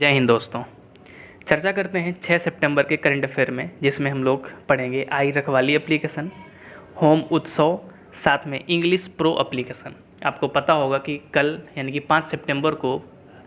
जय हिंद दोस्तों। चर्चा करते हैं 6 सितंबर के करंट अफेयर में, जिसमें हम लोग पढ़ेंगे आई रखवाली एप्लीकेशन, होम उत्सव, साथ में इंग्लिश प्रो एप्लीकेशन। आपको पता होगा कि कल यानी कि 5 सितंबर को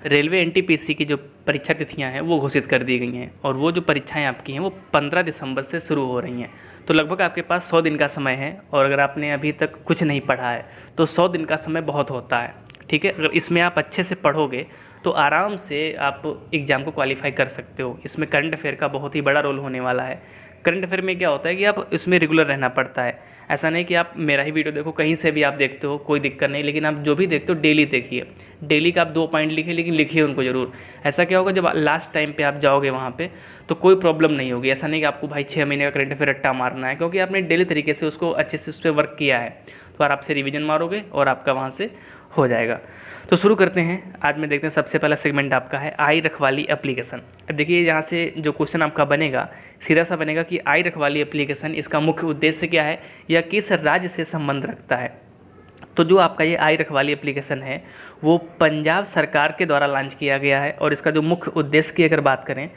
रेलवे एनटीपीसी की जो परीक्षा तिथियां हैं वो घोषित कर दी गई हैं, और वो जो परीक्षाएं आपकी हैं वो 15 दिसंबर से शुरू हो रही हैं। तो लगभग आपके पास 100 दिन का समय है, और अगर आपने अभी तक कुछ नहीं पढ़ा है तो 100 दिन का समय बहुत होता है। ठीक है, अगर इसमें आप अच्छे से पढ़ोगे तो आराम से आप एग्ज़ाम को क्वालिफाई कर सकते हो। इसमें करंट अफेयर का बहुत ही बड़ा रोल होने वाला है। करंट अफेयर में क्या होता है कि आप इसमें रेगुलर रहना पड़ता है। ऐसा नहीं कि आप मेरा ही वीडियो देखो, कहीं से भी आप देखते हो, कोई दिक्कत नहीं, लेकिन आप जो भी देखते हो डेली देखिए। डेली का आप 2 पॉइंट लिखिए, लेकिन लिखिए उनको ज़रूर। ऐसा क्या होगा, जब लास्ट टाइम पे आप जाओगे वहाँ पे तो कोई प्रॉब्लम नहीं होगी। ऐसा नहीं कि आपको भाई 6 महीने का करंट अफेयर रट्टा मारना है, क्योंकि आपने डेली तरीके से उसको अच्छे से उस पर वर्क किया है, तो आराम से रिविजन मारोगे और आपका वहाँ से हो जाएगा। तो शुरू करते हैं। आज में देखते हैं, सबसे पहला सेगमेंट आपका है आई रखवाली एप्लीकेशन। अब देखिए यहाँ से जो क्वेश्चन आपका बनेगा, सीधा सा बनेगा कि आई रखवाली एप्लीकेशन, इसका मुख्य उद्देश्य क्या है या किस राज्य से संबंध रखता है। तो जो आपका ये आई रखवाली एप्लीकेशन है वो पंजाब सरकार के द्वारा लॉन्च किया गया है, और इसका जो मुख्य उद्देश्य की अगर बात करें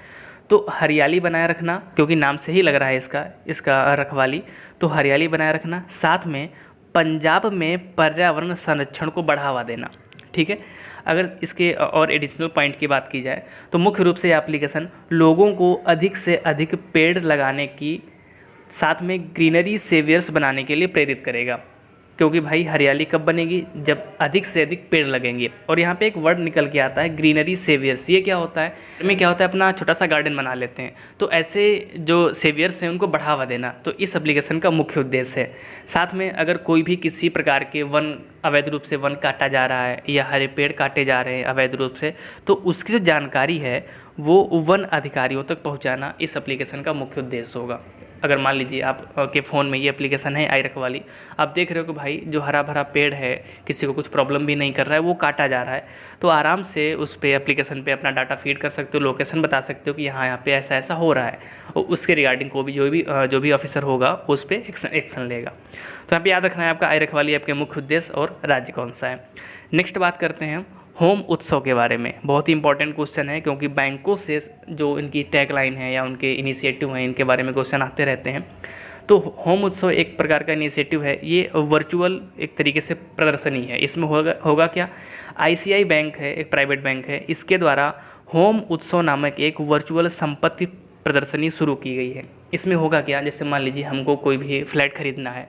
तो हरियाली बनाए रखना, क्योंकि नाम से ही लग रहा है इसका रखवाली, तो हरियाली बनाए रखना, साथ में पंजाब में पर्यावरण संरक्षण को बढ़ावा देना। ठीक है, अगर इसके और एडिशनल पॉइंट की बात की जाए तो मुख्य रूप से यह एप्लीकेशन लोगों को अधिक से अधिक पेड़ लगाने की, साथ में ग्रीनरी सेवियर्स बनाने के लिए प्रेरित करेगा। क्योंकि भाई हरियाली कब बनेगी, जब अधिक से अधिक पेड़ लगेंगे। और यहाँ पे एक वर्ड निकल के आता है ग्रीनरी सेवियर्स। ये क्या होता है, इसमें क्या होता है, अपना छोटा सा गार्डन बना लेते हैं, तो ऐसे जो सेवियर्स हैं उनको बढ़ावा देना, तो इस एप्लीकेशन का मुख्य उद्देश्य है। साथ में अगर कोई भी किसी प्रकार के वन अवैध रूप से वन काटा जा रहा है या हरे पेड़ काटे जा रहे हैं अवैध रूप से, तो उसकी जो जानकारी है वो वन अधिकारियों तक पहुँचाना इस एप्लीकेशन का मुख्य उद्देश्य होगा। अगर मान लीजिए आप के फ़ोन में ये एप्लीकेशन है आई रखवाली, आप देख रहे हो कि भाई जो हरा भरा पेड़ है किसी को कुछ प्रॉब्लम भी नहीं कर रहा है, वो काटा जा रहा है, तो आराम से उस पे एप्लीकेशन पे अपना डाटा फीड कर सकते हो, लोकेशन बता सकते हो कि यहाँ पे ऐसा ऐसा हो रहा है, और उसके रिगार्डिंग को भी जो भी ऑफिसर होगा उस पर एक्शन लेगा। तो यहाँ पे याद रखना है आपका आई रखवाली ऐप के मुख्य उद्देश्य और राज्य कौन सा है। नेक्स्ट बात करते हैं होम उत्सव के बारे में। बहुत ही इंपॉर्टेंट क्वेश्चन है, क्योंकि बैंकों से जो इनकी टैगलाइन है या उनके इनिशिएटिव हैं, इनके बारे में क्वेश्चन आते रहते हैं। तो होम उत्सव एक प्रकार का इनिशिएटिव है, ये वर्चुअल एक तरीके से प्रदर्शनी है। इसमें होगा क्या, आईसीआई बैंक है, एक प्राइवेट बैंक है, इसके द्वारा होम उत्सव नामक एक वर्चुअल संपत्ति प्रदर्शनी शुरू की गई है। इसमें होगा क्या, जैसे मान लीजिए हमको कोई भी फ्लैट खरीदना है,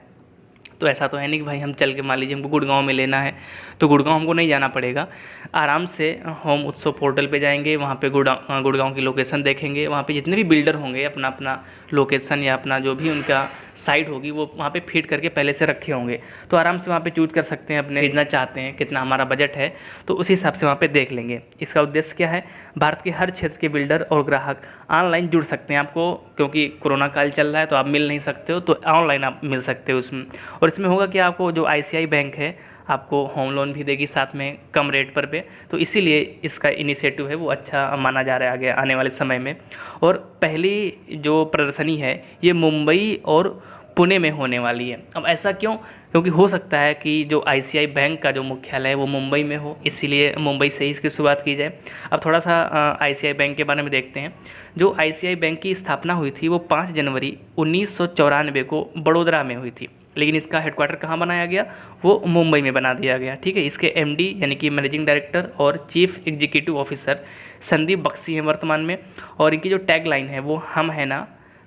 तो ऐसा तो है नहीं कि भाई हम चल के, मान लीजिए हमको गुड़गांव में लेना है तो गुड़गांव हमको नहीं जाना पड़ेगा। आराम से होम उत्सव पोर्टल पे जाएंगे, वहाँ पे गुड़गांव की लोकेशन देखेंगे, वहाँ पे जितने भी बिल्डर होंगे अपना अपना लोकेशन या अपना जो भी उनका साइट होगी वो वहाँ पे फीड करके पहले से रखे होंगे, तो आराम से वहाँ पे चूज कर सकते हैं अपने खरीदना चाहते हैं, कितना हमारा बजट है, तो उसी हिसाब से वहाँ पे देख लेंगे। इसका उद्देश्य क्या है, भारत के हर क्षेत्र के बिल्डर और ग्राहक ऑनलाइन जुड़ सकते हैं। आपको क्योंकि कोरोना काल चल रहा है तो आप मिल नहीं सकते हो, तो ऑनलाइन आप मिल सकते हो उसमें। और इसमें होगा कि आपको जो आईसीआई बैंक है आपको होम लोन भी देगी साथ में कम रेट पर पे, तो इसीलिए इसका इनिशिएटिव है वो अच्छा माना जा रहा है आगे आने वाले समय में। और पहली जो प्रदर्शनी है ये मुंबई और पुणे में होने वाली है। अब ऐसा क्यों, क्योंकि हो सकता है कि जो आईसीआई बैंक का जो मुख्यालय है वो मुंबई में हो, इसीलिए मुंबई से ही इसकी शुरुआत की जाए। अब थोड़ा सा आईसीआई बैंक के बारे में देखते हैं। जो आईसीआई बैंक की स्थापना हुई थी वो 5 जनवरी 1994 को बड़ोदरा में हुई थी, लेकिन इसका हेडक्वार्टर कहाँ बनाया गया, वो मुंबई में बना दिया गया। ठीक है, इसके एमडी यानी कि मैनेजिंग डायरेक्टर और chief executive officer Sandeep Bakshi हैं वर्तमान में, और इनकी जो टैगलाइन है वो हम है ना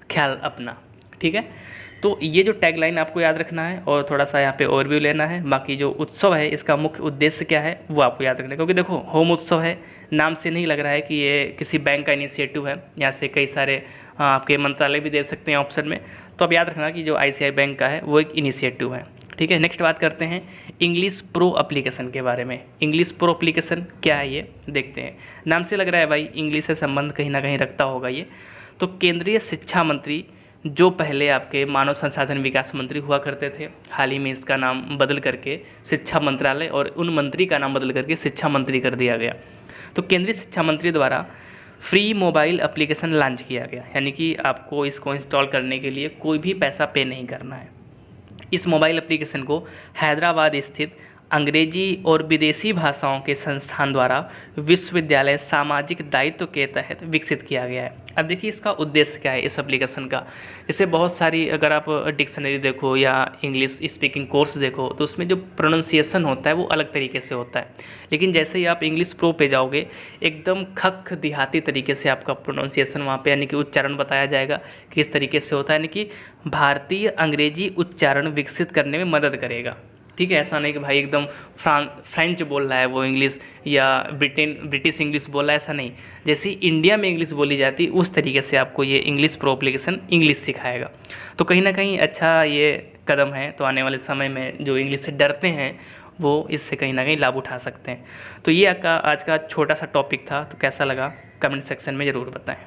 ख्याल अपना। ठीक है, तो ये जो टैगलाइन आपको याद रखना है, और थोड़ा सा यहाँ पे ओवरव्यू लेना है। बाकी जो उत्सव है इसका मुख्य उद्देश्य क्या है वो आपको याद रखना है, क्योंकि देखो होम उत्सव है, नाम से नहीं लग रहा है कि ये किसी बैंक का इनिशिएटिव है। यहाँ से कई सारे आपके मंत्रालय भी दे सकते हैं ऑप्शन में, तो अब याद रखना कि जो आईसीआई बैंक का है वो एक इनिशिएटिव है। ठीक है, नेक्स्ट बात करते हैं इंग्लिश प्रो एप्लीकेशन के बारे में। इंग्लिश प्रो एप्लीकेशन क्या है ये देखते हैं। नाम से लग रहा है भाई इंग्लिश से संबंध कहीं ना कहीं रखता होगा ये। तो केंद्रीय शिक्षा मंत्री, जो पहले आपके मानव संसाधन विकास मंत्री हुआ करते थे, हाल ही में इसका नाम बदल करके शिक्षा मंत्रालय, और उन मंत्री का नाम बदल करके शिक्षा मंत्री कर दिया गया। तो केंद्रीय शिक्षा मंत्री द्वारा फ्री मोबाइल एप्लीकेशन लॉन्च किया गया, यानी कि आपको इसको इंस्टॉल करने के लिए कोई भी पैसा पे नहीं करना है। इस मोबाइल एप्लीकेशन को हैदराबाद स्थित अंग्रेजी और विदेशी भाषाओं के संस्थान द्वारा विश्वविद्यालय सामाजिक दायित्व के तहत विकसित किया गया है। अब देखिए इसका उद्देश्य क्या है इस एप्लीकेशन का। जैसे बहुत सारी अगर आप डिक्शनरी देखो या इंग्लिश स्पीकिंग कोर्स देखो तो उसमें जो प्रोनाउंसिएशन होता है वो अलग तरीके से होता है, लेकिन जैसे ही आप इंग्लिश प्रो पे जाओगे एकदम खक देहाती तरीके से आपका प्रोनाउंसिएशन वहाँ पे यानी कि उच्चारण बताया जाएगा किस तरीके से होता है, यानी कि भारतीय अंग्रेजी उच्चारण विकसित करने में मदद करेगा। ठीक है, ऐसा नहीं कि भाई एकदम फ्रेंच बोल रहा है वो इंग्लिश या ब्रिटिश इंग्लिश बोल रहा है, ऐसा नहीं। जैसे इंडिया में इंग्लिश बोली जाती है उस तरीके से आपको ये इंग्लिश प्रो एप्लीकेशन इंग्लिश सिखाएगा। तो कहीं ना कहीं अच्छा ये कदम है, तो आने वाले समय में जो इंग्लिश से डरते हैं वो इससे कहीं ना कहीं लाभ उठा सकते हैं। तो ये आज का छोटा सा टॉपिक था, तो कैसा लगा कमेंट सेक्शन में ज़रूर बताएं।